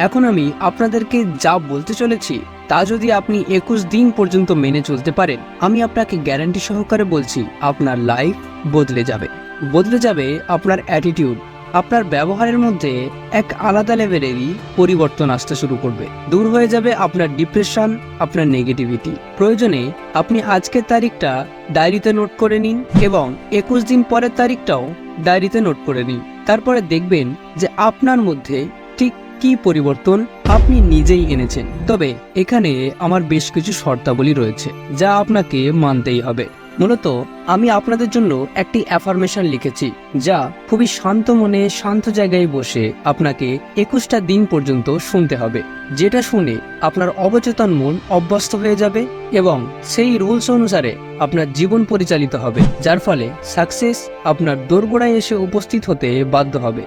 এখন আমি আপনাদেরকে যা বলতে চলেছি তা যদি আপনি 21 দিন পর্যন্ত মেনে চলতে পারেন, আমি আপনাকে গ্যারান্টি সহকারে বলছি আপনার লাইফ বদলে যাবে। বদলে যাবে আপনার অ্যাটিটিউড, আপনার ব্যবহারের মধ্যে এক আলাদা লেভেলেরই পরিবর্তন আসতে শুরু করবে। দূর হয়ে যাবে আপনার ডিপ্রেশন, আপনার নেগেটিভিটি। প্রয়োজনে আপনি আজকের তারিখটা ডায়েরিতে নোট করে নিন এবং 21 দিন পরের তারিখটাও ডায়েরিতে নোট করে নিন। তারপরে দেখবেন যে আপনার মধ্যে ঠিক কি পরিবর্তন আপনি নিজেই এনেছেন। তবে এখানে আমার বেশ কিছু শর্তাবলী রয়েছে যা আপনাকে মানতেই হবে। মূলত আমি আপনাদের জন্য একটি অ্যাফার্মেশন লিখেছি যা খুবই শান্ত মনে শান্ত জায়গায় বসে আপনাকে 21টা দিন পর্যন্ত শুনতে হবে, যেটা শুনে আপনার অবচেতন মন অভ্যস্ত হয়ে যাবে এবং সেই রুলস অনুসারে আপনার জীবন পরিচালিত হবে, যার ফলে সাকসেস আপনার দোরগোড়ায় এসে উপস্থিত হতে বাধ্য হবে।